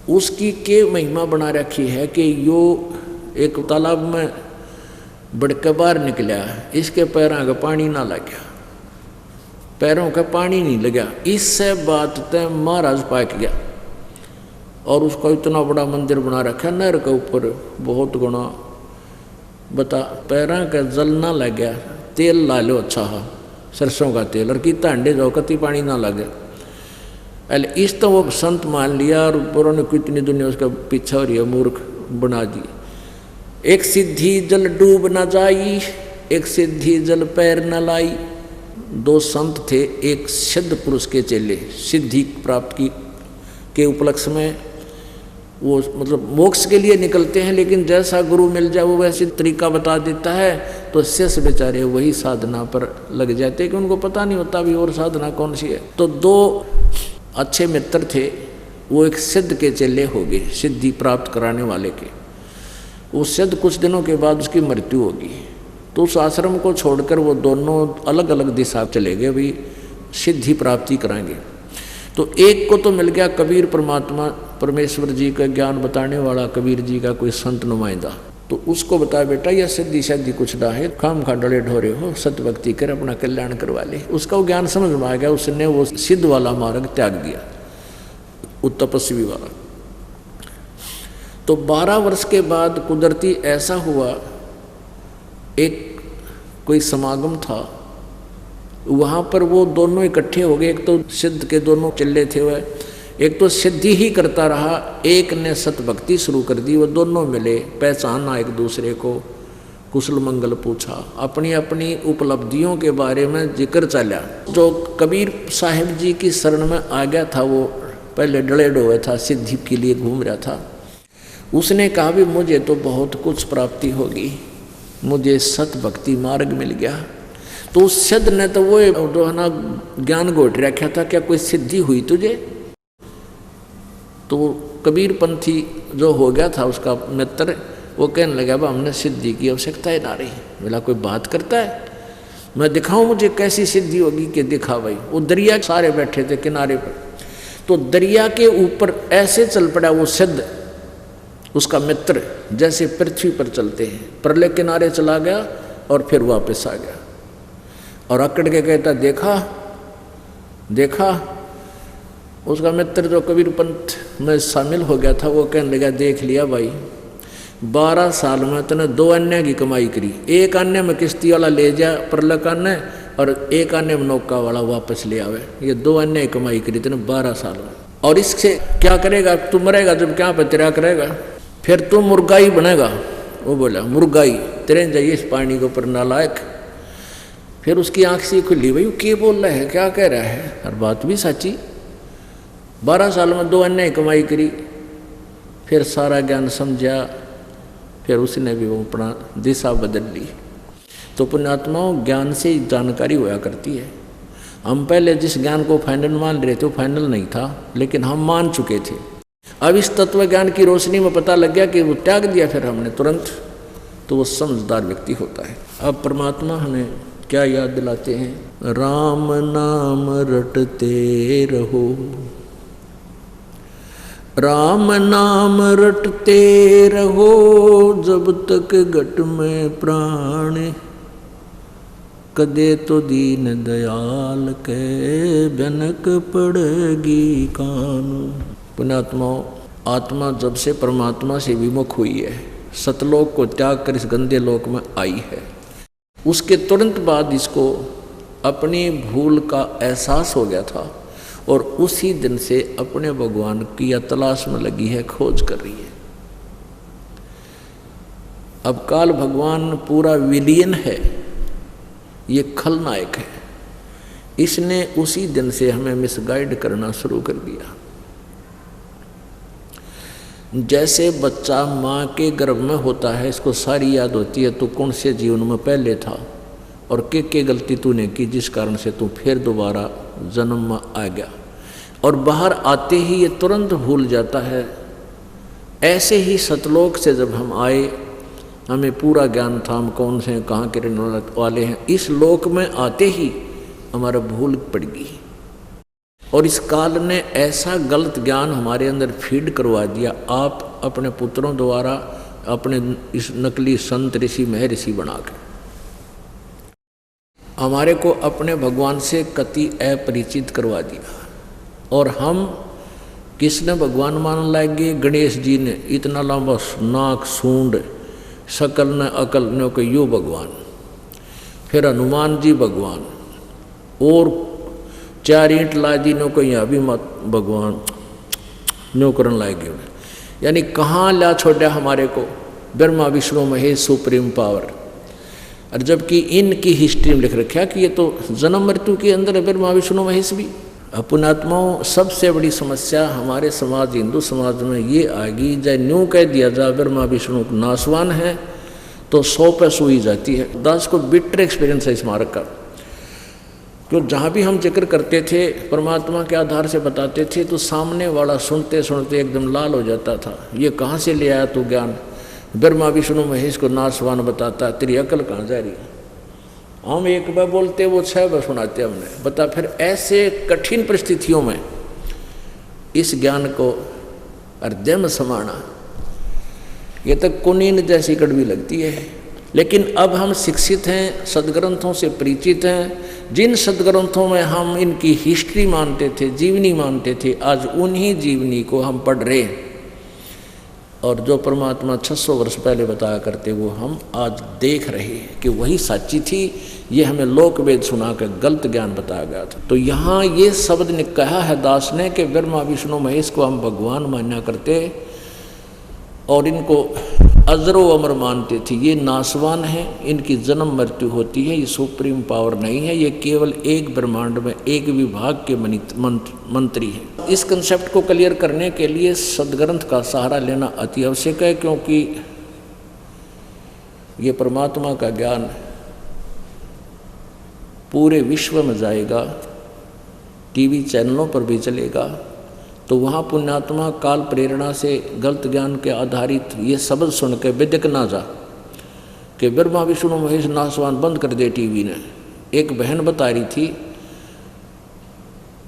उसकी के महिमा बना रखी है कि यो एक तालाब में बड़के बाहर निकला, इसके पैरों का पानी ना लगा, पैरों का पानी नहीं लगा। इससे बात तय महाराज पाक गया और उसका इतना बड़ा मंदिर बना रखा नहर के ऊपर, बहुत गुना। बता पैरों का जल ना लग गया, तेल ला लो अच्छा हा, सरसों का तेल, और कितना अंडे जाओ कति पानी ना लगे। अरे इस तो वो संत मान लिया और पुराने कितनी दुनिया उसका पीछा हो रही है, मूर्ख बना दी। एक सिद्धि जल डूब न जाई, एक सिद्धि जल पैर न लाई। 2 संत थे, एक सिद्ध पुरुष के चेले, सिद्धि प्राप्त की के उपलक्ष्य में वो मतलब मोक्ष के लिए निकलते हैं, लेकिन जैसा गुरु मिल जाए वो वैसे तरीका बता देता है, तो शिष्य बेचारे वही साधना पर लग जाते हैं कि उनको पता नहीं होता भी और साधना कौन सी है। तो 2 अच्छे मित्र थे, वो एक सिद्ध के चेले हो गए, सिद्धि प्राप्त कराने वाले के। वो सिद्ध कुछ दिनों के बाद उसकी मृत्यु होगी। तो उस आश्रम को छोड़कर वो दोनों अलग अलग दिशा चले गए, भी सिद्धि प्राप्ति कराएंगे। तो एक को तो मिल गया कबीर परमात्मा परमेश्वर जी का ज्ञान बताने वाला, कबीर जी का कोई संत नुमाइंदा। तो उसको बताया बेटा यह सिद्धि शादी कुछ ना है, खाम खा डले ढोरे हो, सत्य भक्ति कर अपना कल्याण करवा ले। उसका वो ज्ञान समझ में आ गया, उसने वो सिद्ध वाला मार्ग त्याग दिया, वो तपस्वी वाला। तो 12 वर्ष के बाद कुदरती ऐसा हुआ, एक कोई समागम था, वहाँ पर वो दोनों इकट्ठे हो गए। एक तो सिद्ध के दोनों चिल्ले थे वह, एक तो सिद्धि ही करता रहा, एक ने सत भक्ति शुरू कर दी। वो दोनों मिले, पहचाना एक दूसरे को, कुशल मंगल पूछा, अपनी अपनी उपलब्धियों के बारे में जिक्र चला। जो कबीर साहिब जी की शरण में आ गया था, वो पहले डले डोए था, सिद्धि के लिए घूम रहा था, उसने कहा भी मुझे तो बहुत कुछ प्राप्ति होगी, मुझे सत भक्ति मार्ग मिल गया। तो उस सिद्ध ने तो वो जो है ना ज्ञान गोट रखा था, क्या कोई सिद्धि हुई तुझे? तो कबीर पंथी जो हो गया था उसका मित्र, वो कहने लगा भाई हमने सिद्धि की आवश्यकता ही ना रही। बोला कोई बात करता है, मैं दिखाऊं मुझे कैसी सिद्धि होगी कि दिखा भाई। वो दरिया सारे बैठे थे किनारे पर, तो दरिया के ऊपर ऐसे चल पड़ा वो सिद्ध, उसका मित्र, जैसे पृथ्वी पर चलते हैं। प्रलय किनारे चला गया और फिर वापस आ गया और अकड़ के कहता देखा देखा। उसका मित्र जो कबीर पंथ में शामिल हो गया था, वो कहने लगा देख लिया भाई, 12 साल में तूने 2 अन्य की कमाई करी, एक अन्य में किश्ती वाला ले जा प्रलय अन्य, और एक अन्य में नौका वाला वापस ले आवे। ये 2 अन्य की कमाई करी तूने 12 साल में, और इससे क्या करेगा? तू मरेगा जब क्या पे तेरा करेगा, फिर तू मुर्गाई बनेगा। वो बोला मुर्गाई तेरे जाइए इस पानी के ऊपर नालायक। फिर उसकी आंख से खुली, भाई क्या बोल रहा है, क्या कह रहा है? और बात भी सच्ची, 12 साल में 2 अन्य कमाई करी, फिर सारा ज्ञान समझा, फिर उसने भी वो अपना दिशा बदल ली। तो पुण्यात्माओं, ज्ञान से जानकारी होया करती है। हम पहले जिस ज्ञान को फाइनल मान रहे थे वो फाइनल नहीं था, लेकिन हम मान चुके थे। अब इस तत्व ज्ञान की रोशनी में पता लग गया कि वो त्याग दिया फिर हमने तुरंत, तो वो समझदार व्यक्ति होता है। अब परमात्मा हमें क्या याद दिलाते हैं? राम नाम रटते रहो, राम नाम रटते रहो, जब तक घट में प्राण, कदे तो दीन दयाल के भनक पड़ेगी कानू। पुण्यात्माओं, आत्मा जब से परमात्मा से विमुख हुई है, सतलोक को त्याग कर इस गंदे लोक में आई है, उसके तुरंत बाद इसको अपनी भूल का एहसास हो गया था, और उसी दिन से अपने भगवान की तलाश में लगी है, खोज कर रही है। अब काल भगवान पूरा विलीन है, ये खलनायक है, इसने उसी दिन से हमें मिसगाइड करना शुरू कर दिया। जैसे बच्चा माँ के गर्भ में होता है, इसको सारी याद होती है, तू कौन से जीवन में पहले था और क्या गलती तूने की जिस कारण से तू फिर दोबारा जन्म में आ गया, और बाहर आते ही ये तुरंत भूल जाता है। ऐसे ही सतलोक से जब हम आए, हमें पूरा ज्ञान था, हम कौन से हैं, कहाँ के रहने वाले हैं। इस लोक में आते ही हमारा भूल पड़ गई, और इस काल ने ऐसा गलत ज्ञान हमारे अंदर फीड करवा दिया। आप अपने पुत्रों द्वारा अपने इस नकली संत ऋषि महर्षि बनाकर हमारे को अपने भगवान से कति अपरिचित करवा दिया, और हम किसने भगवान मान लाएंगे? गणेश जी ने इतना लंबा नाक सूंड, शकल न अकल न को यो भगवान, फिर हनुमान जी भगवान, और 4 ईंट ला दी नो को यहाँ भी मत भगवान नो करन लाएंगे। यानी कहाँ ला छोड़ा हमारे को? Brahma Vishnu Mahesh supreme power. और जबकि इनकी हिस्ट्री में लिख रखा कि ये तो जन्म मृत्यु के अंदर है ब्रह्मा विष्णु महेश भी। पुण्यात्माओं, सबसे बड़ी समस्या हमारे समाज, हिंदू समाज में ये आ गई, चाहे न्यू कह दिया जाए ब्रह्मा विष्णु नासवान है तो 100 पे सुई जाती है। दास को बिटर एक्सपीरियंस है इस मार्ग का, क्यों जहाँ भी हम जिक्र करते थे परमात्मा के आधार से बताते थे, तो सामने वाला सुनते सुनते एकदम लाल हो जाता था। ये कहाँ से ले आया तू ज्ञान? ब्रह्मा विष्णु महेश को नासवान बताता है, तेरी अकल कहाँ जा रही है? हम एक बार बोलते वो 6 बार सुनाते हमने। बता फिर ऐसे कठिन परिस्थितियों में इस ज्ञान को हृदय में समाना, ये तो कुनीन जैसी कड़वी लगती है। लेकिन अब हम शिक्षित हैं, सदग्रंथों से परिचित हैं। जिन सदग्रंथों में हम इनकी हिस्ट्री मानते थे, जीवनी मानते थे, आज उन्हीं जीवनी को हम पढ़ रहे हैं। और जो परमात्मा 600 वर्ष पहले बताया करते वो हम आज देख रहे हैं कि वही सच्ची थी। ये हमें लोक वेद सुना कर गलत ज्ञान बताया गया था। तो यहाँ ये शब्द ने कहा है दास ने कि ब्रह्मा विष्णु महेश को हम भगवान माना करते और इनको अजरो अमर मानते थे। ये नासवान है, इनकी जन्म मृत्यु होती है, ये सुप्रीम पावर नहीं है, ये केवल एक ब्रह्मांड में एक विभाग के मंत्री है। इस कंसेप्ट को क्लियर करने के लिए सदग्रंथ का सहारा लेना अति आवश्यक है, क्योंकि ये परमात्मा का ज्ञान पूरे विश्व में जाएगा, टीवी चैनलों पर भी चलेगा। तो वहाँ पुण्यात्मा काल प्रेरणा से गलत ज्ञान के आधारित ये शब्द सुन के बेदक ना जा कि ब्रह्मा विष्णु महेश नासवान बंद कर दे टीवी ने। एक बहन बता रही थी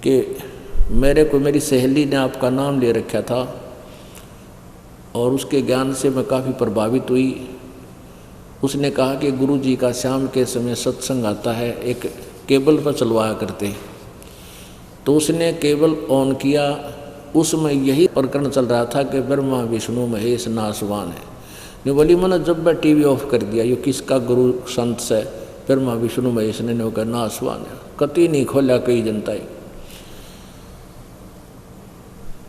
कि मेरी सहेली ने आपका नाम ले रखा था और उसके ज्ञान से मैं काफ़ी प्रभावित हुई। उसने कहा कि गुरुजी का शाम के समय सत्संग आता है, एक केबल पर चलवाया करते। तो उसने केबल ऑन किया, उसमें यही प्रकरण चल रहा था कि ब्रह्मा विष्णु महेश नासवान है। नहीं बोली मैंने जब मैं टीवी ऑफ कर दिया, ये किसका गुरु संत से ब्रह्मा विष्णु महेश ने होकर नासवान है, कति नहीं खोला कई जनता ही।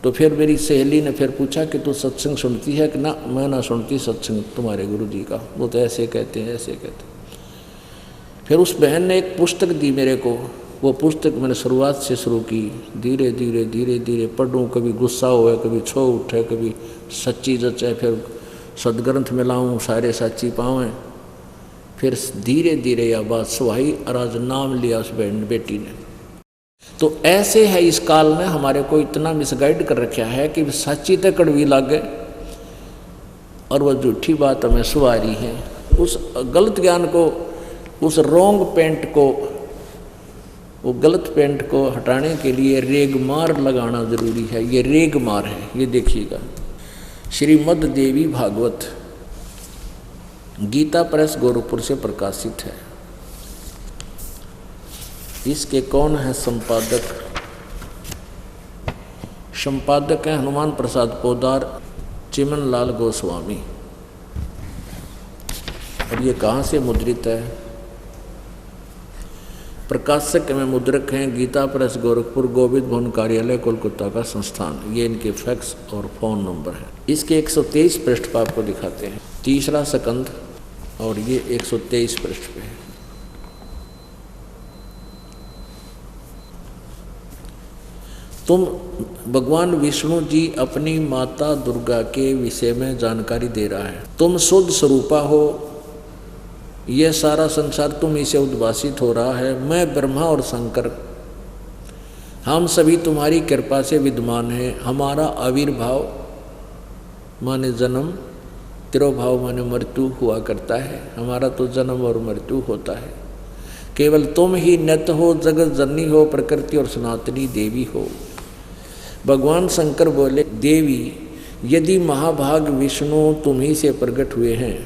तो फिर मेरी सहेली ने फिर पूछा कि तू सत्संग सुनती है कि ना? मैं ना सुनती सत्संग तुम्हारे गुरु जी का, वो तो ऐसे कहते हैं ऐसे कहते हैं। फिर उस बहन ने एक पुस्तक दी मेरे को। वो पुस्तक मैंने शुरुआत से शुरू की, धीरे धीरे धीरे धीरे पढ़ूँ, कभी गुस्सा होए, कभी छो उठे, कभी सच्ची जचे, फिर सदग्रंथ मिलाऊँ, सारे सच्ची पावें। फिर धीरे धीरे यह बात सुहाई और आज नाम लिया उस बहन बेटी ने। तो ऐसे है इस काल में हमारे को इतना मिसगाइड कर रखा है कि सच्ची तक कड़वी लागे और वह झूठी बात हमें सुहारी है। उस गलत ज्ञान को, उस रोंग पेंट को, वो गलत पेंट को हटाने के लिए रेगमार लगाना जरूरी है। ये रेगमार है, ये देखिएगा। श्रीमद् देवी भागवत गीता प्रेस गोरखपुर से प्रकाशित है। इसके कौन है संपादक? संपादक है हनुमान प्रसाद पोदार, चिमन लाल गोस्वामी। और ये कहाँ से मुद्रित है? प्रकाशक में मुद्रक हैं गीता प्रेस गोरखपुर, गोविंद भवन कार्यालय कोलकाता का संस्थान। ये इनके फैक्स और फ़ोन नंबर है। इसके 123 पृष्ठ पर आपको दिखाते हैं, तीसरा स्कंध, और ये 123 पृष्ठ पे है। तुम भगवान विष्णु जी अपनी माता दुर्गा के विषय में जानकारी दे रहा है। तुम शुद्ध स्वरूपा हो, यह सारा संसार तुम ही से उद्भासित हो रहा है। मैं ब्रह्मा और शंकर हम सभी तुम्हारी कृपा से विद्यमान हैं। हमारा आविर्भाव माने जन्म, तिरोभाव माने मृत्यु हुआ करता है। हमारा तो जन्म और मृत्यु होता है। केवल तुम ही नित्य हो, जगत जननी हो, प्रकृति और सनातनी देवी हो। भगवान शंकर बोले, देवी यदि महाभाग विष्णु तुम ही से प्रकट हुए हैं,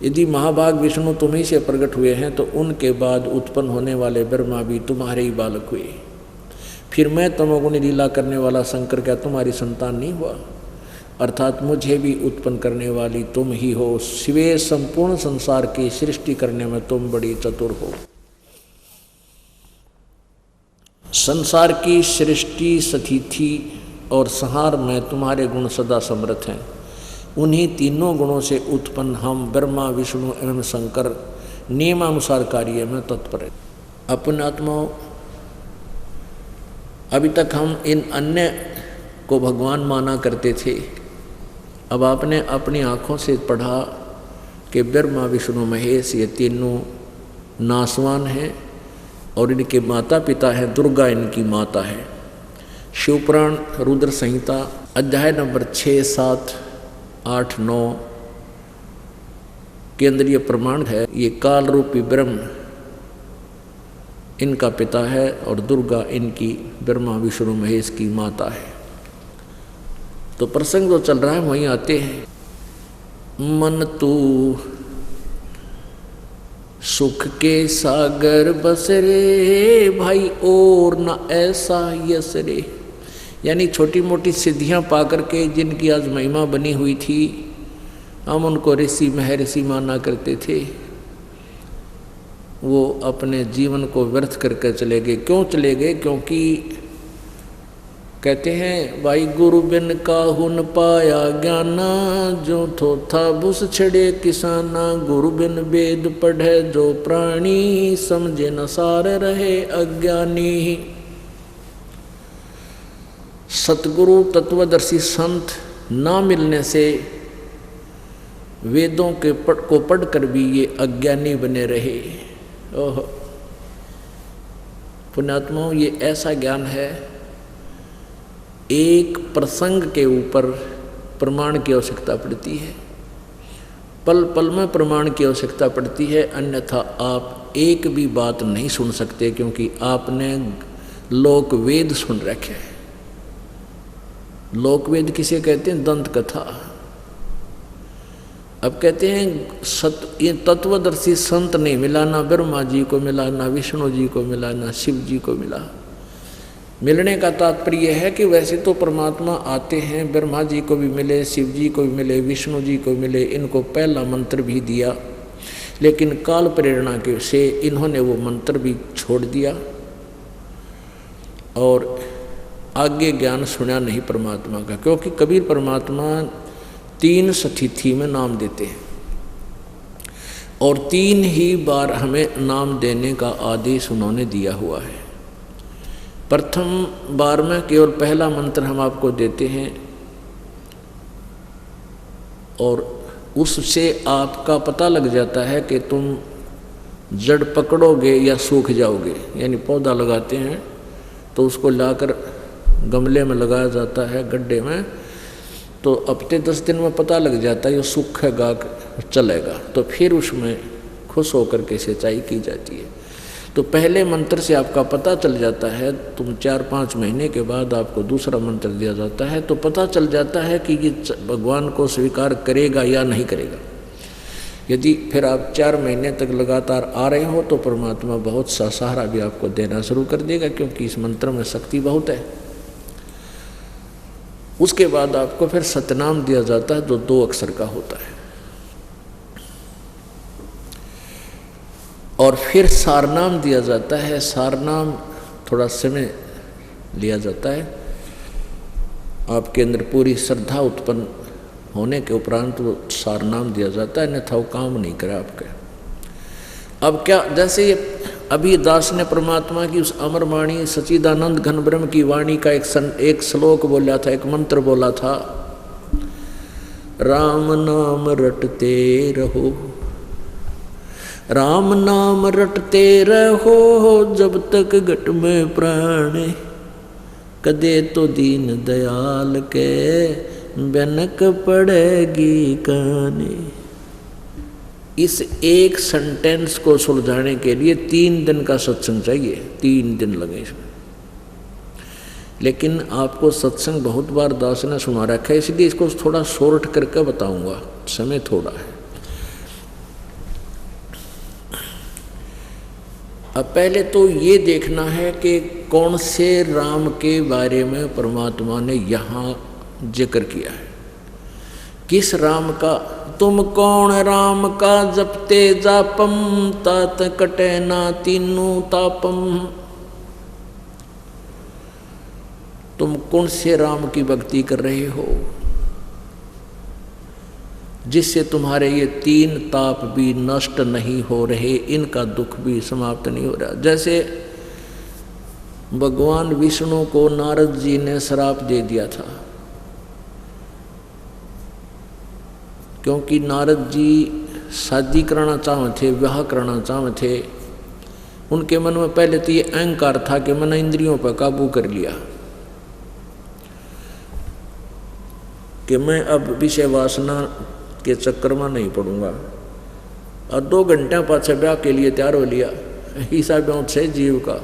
यदि महाभाग विष्णु तुम ही से प्रकट हुए हैं, तो उनके बाद उत्पन्न होने वाले ब्रह्मा भी तुम्हारे ही बालक हुए। फिर मैं तमोगुणी लीला करने वाला शंकर क्या तुम्हारी संतान नहीं हुआ? अर्थात मुझे भी उत्पन्न करने वाली तुम ही हो। शिवे संपूर्ण संसार की सृष्टि करने में तुम बड़ी चतुर हो। संसार की सृष्टि, स्थिति और संहार में तुम्हारे गुण सदा समर्थ हैं। उन्हीं तीनों गुणों से उत्पन्न हम ब्रह्मा विष्णु एवं शंकर नियमानुसार कार्य में तत्पर हैं। अपने आत्माओं, अभी तक हम इन अन्य को भगवान माना करते थे। अब आपने अपनी आँखों से पढ़ा कि ब्रह्मा विष्णु महेश ये तीनों नासवान हैं और इनके माता पिता हैं, दुर्गा इनकी माता है। शिवपुराण रुद्र संहिता अध्याय नंबर 6, 7 8-9 केंद्रीय प्रमाण है। ये काल रूपी ब्रह्म इनका पिता है और दुर्गा इनकी ब्रह्मा विष्णु महेश की माता है। तो प्रसंग जो चल रहा है वहीं आते हैं। मन तू सुख के सागर बस रे भाई और न ऐसा यस रे। यानी छोटी मोटी सिद्धियां पा करके जिनकी आज महिमा बनी हुई थी, हम उनको ऋषि महर्षि माना करते थे, वो अपने जीवन को व्यर्थ करके चले गए। क्यों चले गए? क्योंकि कहते हैं भाई गुरु बिन काहू न पाया ज्ञाना, जो थोथा बुस छड़े किसाना। गुरु बिन वेद पढ़े जो प्राणी, समझे न सार रहे अज्ञानी। सतगुरु तत्वदर्शी संत ना मिलने से वेदों के को पढ़कर भी ये अज्ञानी बने रहे। ओह पुण्यात्माओं, ये ऐसा ज्ञान है, एक प्रसंग के ऊपर प्रमाण की आवश्यकता पड़ती है, पल पल में प्रमाण की आवश्यकता पड़ती है, अन्यथा आप एक भी बात नहीं सुन सकते, क्योंकि आपने लोक वेद सुन रखे हैं। लोक वेद किसे कहते हैं? दंत कथा। अब कहते हैं ये तत्वदर्शी संत नहीं मिला, ना ब्रह्मा जी को मिला, ना विष्णु जी को मिला, ना शिव जी को मिला। मिलने का तात्पर्य है कि वैसे तो परमात्मा आते हैं, ब्रह्मा जी को भी मिले, शिव जी को भी मिले, विष्णु जी को मिले, इनको पहला मंत्र भी दिया, लेकिन काल प्रेरणा के से इन्होंने वो मंत्र भी छोड़ दिया और आगे ज्ञान सुना नहीं परमात्मा का। क्योंकि कबीर परमात्मा 3 स्थिति में नाम देते हैं और 3 ही बार हमें नाम देने का आदेश उन्होंने दिया हुआ है। प्रथम बार में केवल पहला मंत्र हम आपको देते हैं और उससे आपका पता लग जाता है कि तुम जड़ पकड़ोगे या सूख जाओगे। यानी पौधा लगाते हैं तो उसको लाकर गमले में लगाया जाता है, गड्ढे में, तो हफ्ते 10 दिन में पता लग जाता है ये सूखेगा चलेगा, तो फिर उसमें खुश होकर के सिंचाई की जाती है। तो पहले मंत्र से आपका पता चल जाता है, तुम 4-5 महीने के बाद आपको दूसरा मंत्र दिया जाता है, तो पता चल जाता है कि ये भगवान को स्वीकार करेगा या नहीं करेगा। यदि फिर आप 4 महीने तक लगातार आ रहे हो तो परमात्मा बहुत सा सहारा भी आपको देना शुरू कर देगा, क्योंकि इस मंत्र में शक्ति बहुत है। उसके बाद आपको फिर सतनाम दिया जाता है जो 2 अक्षर का होता है, और फिर सारनाम दिया जाता है। सारनाम थोड़ा समय लिया जाता है, आपके अंदर पूरी श्रद्धा उत्पन्न होने के उपरांत वो सारनाम दिया जाता है, अन्यथा वो काम नहीं करे आपके। अब क्या, जैसे ये अभी दास ने परमात्मा की उस अमर वाणी सच्चिदानंद घन ब्रह्म की वाणी का एक श्लोक बोला था, एक मंत्र बोला था, राम नाम रटते रहो, राम नाम रटते रहो, जब तक घट में प्राण, कदे तो दीन दयाल के बनक पड़ेगी काने। इस एक सेंटेंस को सुलझाने के लिए 3 दिन का सत्संग चाहिए, 3 दिन लगे इसमें। लेकिन आपको सत्संग बहुत बार दास ने सुना रखा है, इसलिए इसको थोड़ा शॉर्ट करके बताऊंगा, समय थोड़ा है। अब पहले तो ये देखना है कि कौन से राम के बारे में परमात्मा ने यहाँ जिक्र किया है, किस राम का। तुम कौन राम का जपते जापम, तात कटे ना तीनों तापम। तुम कौन से राम की भक्ति कर रहे हो जिससे तुम्हारे ये 3 ताप भी नष्ट नहीं हो रहे, इनका दुख भी समाप्त नहीं हो रहा। जैसे भगवान विष्णु को नारद जी ने श्राप दे दिया था, क्योंकि नारद जी शादी करना चाहते थे, विवाह करना चाहते थे। उनके मन में पहले तो ये अहंकार था कि मैंने इंद्रियों पर काबू कर लिया, कि मैं अब विषय वासना के चक्कर में नहीं पड़ूंगा, और 2 घंटे पाछे ब्याह के लिए तैयार हो लिया। हिसाब से जीव का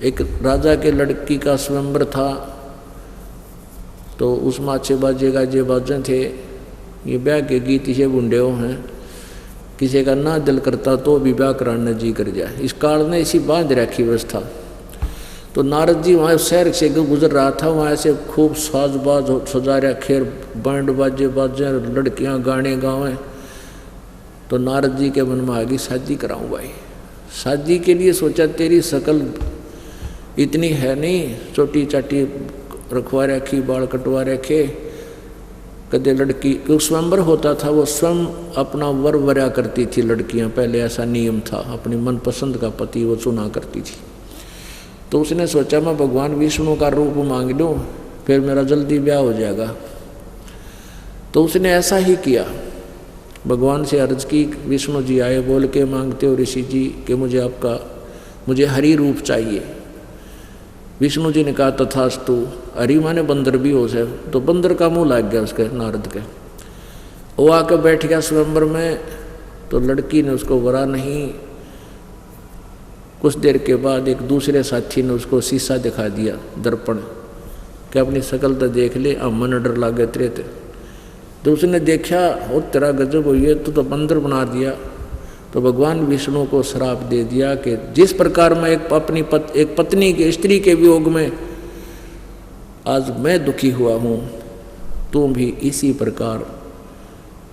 एक राजा के लड़की का स्वयंवर था, तो उसमें अच्छे बाजे गाजे बाजे थे। ये ब्याह के गीत इसे बुंडे हैं, किसी का ना दिल करता तो भी ब्याह कराने जी कर जाए। इस काल ने इसी बांध रखी व्यवस्था। तो नारद जी वहाँ शहर से गुजर रहा था, वहाँ ऐसे खूब साजबाज सजा रखे, बैंड बाजे बाजे, लड़कियाँ गाने गावें। तो नारद जी के मन में आ गई शादी कराऊँ भाई। शादी के लिए सोचा तेरी शकल इतनी है नहीं, छोटी चाटी रखवा रखी, बाल कटवा रखे, कदे लड़की क्यों स्वयंवर होता था वो स्वयं अपना वर वर्या करती थी लड़कियां। पहले ऐसा नियम था, अपनी मनपसंद का पति वो चुना करती थी। तो उसने सोचा मैं भगवान विष्णु का रूप मांग लूँ, फिर मेरा जल्दी ब्याह हो जाएगा। तो उसने ऐसा ही किया, भगवान से अर्ज की। विष्णु जी आए, बोल के मांगते हो ऋषि जी कि मुझे हरि रूप चाहिए। विष्णु जी ने कहा तथास्तु। हरि माने बंदर भी हो जाए, तो बंदर का मुंह लग गया उसके नारद के। वो आकर बैठ गया स्वयंवर में। तो लड़की ने उसको वरा नहीं। कुछ देर के बाद एक दूसरे साथी ने उसको शीशा दिखा दिया, दर्पण, कि अपनी शकल तो देख ले, अब मन डर लागे तेरे। तो उसने देखा और तेरा गजब हुई है, तो बंदर बना दिया। तो भगवान विष्णु को श्राप दे दिया कि जिस प्रकार मैं एक पत्नी के स्त्री के वियोग में आज मैं दुखी हुआ हूँ, तुम भी इसी प्रकार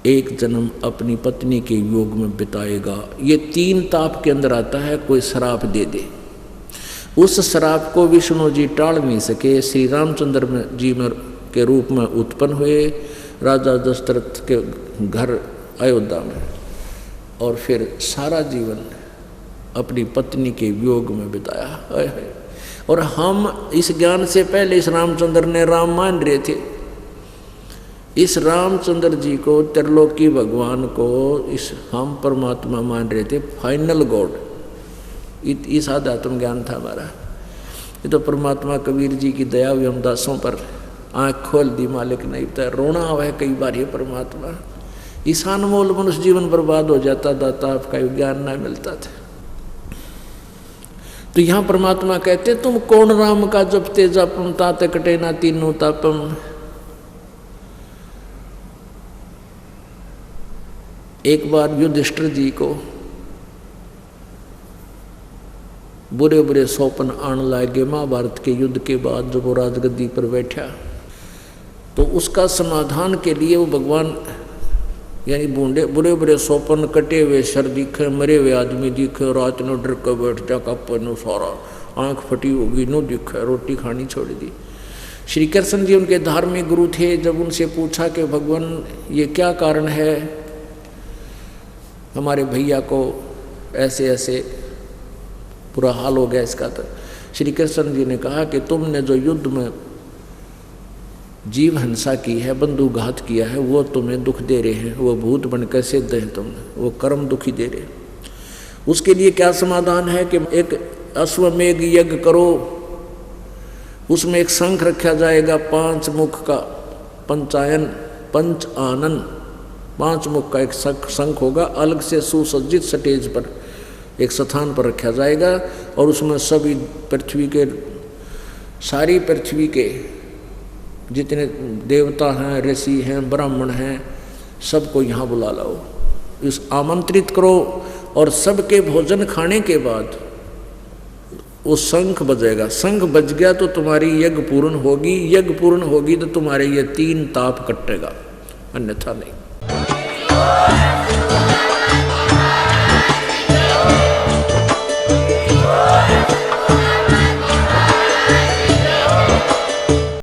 एक जन्म अपनी पत्नी के वियोग में बिताएगा। ये 3 ताप के अंदर आता है, कोई श्राप दे दे। उस श्राप को विष्णु जी टाल नहीं सके। श्री रामचंद्र जी के रूप में उत्पन्न हुए, राजा दशरथ के घर अयोध्या में, और फिर सारा जीवन अपनी पत्नी के वियोग में बिताया। और हम इस ज्ञान से पहले इस रामचंद्र ने राम मान रहे थे। इस रामचंद्र जी को, त्रिलोकी भगवान को हम परमात्मा मान रहे थे, फाइनल गॉड। इस आध्यात्म ज्ञान था हमारा। ये तो परमात्मा कबीर जी की दया हुई हम दासों पर, आँख खोल दी मालिक नहीं बताया। रोना हुआ है कई बार ये परमात्मा। इस अनमोल मनुष्य जीवन बर्बाद हो जाता, दाता आपका ज्ञान ना मिलता था। तो यहाँ परमात्मा कहते तुम कौन राम का जपते जपम तात कटे ना तीनों तापम। एक बार युधिष्ठिर जी को बुरे बुरे सौपन आने लगे महाभारत के युद्ध के बाद, जब वो राजगद्दी पर बैठा। तो उसका समाधान के लिए वो भगवान यानी बुरे बुरे सौपन, कटे हुए सर दिखे, मरे हुए आदमी दिखे, रात नो डर कर बैठ जा कपनो सारा, आँख फटी होगी नो दिखे, रोटी खानी छोड़ दी। श्री कृष्ण जी उनके धार्मिक गुरु थे। जब उनसे पूछा कि भगवान ये क्या कारण है, हमारे भैया को ऐसे ऐसे बुरा हाल हो गया इसका, तो श्री कृष्ण जी ने कहा कि तुमने जो युद्ध में जीव हिंसा की है, बंधुघात किया है, वो तुम्हें दुख दे रहे हैं। वो भूत बन के सिद्ध है तुमने, वो कर्म दुखी दे रहे। उसके लिए क्या समाधान है कि एक अश्वमेघ यज्ञ करो, उसमें एक शंख रखा जाएगा 5 मुख का, पंचायन पंच आनन 5 मुख का एक शंख होगा, अलग से सुसज्जित स्टेज पर एक स्थान पर रखा जाएगा। और उसमें सभी पृथ्वी के, सारी पृथ्वी के जितने देवता हैं, ऋषि हैं, ब्राह्मण हैं, सबको यहाँ बुला लाओ, इस आमंत्रित करो। और सबके भोजन खाने के बाद वो शंख बजेगा। शंख बज गया तो तुम्हारी यज्ञ पूर्ण होगी, यज्ञ पूर्ण होगी तो तुम्हारे ये 3 ताप कटेगा, अन्यथा नहीं।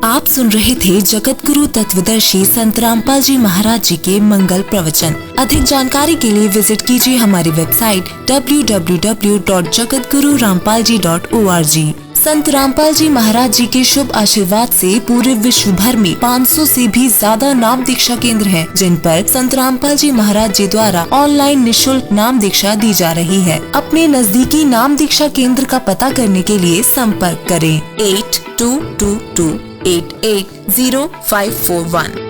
आप सुन रहे थे जगत गुरु तत्वदर्शी संत रामपाल जी महाराज जी के मंगल प्रवचन। अधिक जानकारी के लिए विजिट कीजिए हमारी वेबसाइट www.jagatgururampalji.org। संत रामपाल जी महाराज जी के शुभ आशीर्वाद से पूरे विश्व भर में 500 से भी ज्यादा नाम दीक्षा केंद्र हैं, जिन पर संत रामपाल जी महाराज जी द्वारा ऑनलाइन निःशुल्क नाम दीक्षा दी जा रही है। अपने नजदीकी नाम दीक्षा केंद्र का पता करने के लिए संपर्क करें 8222 880541।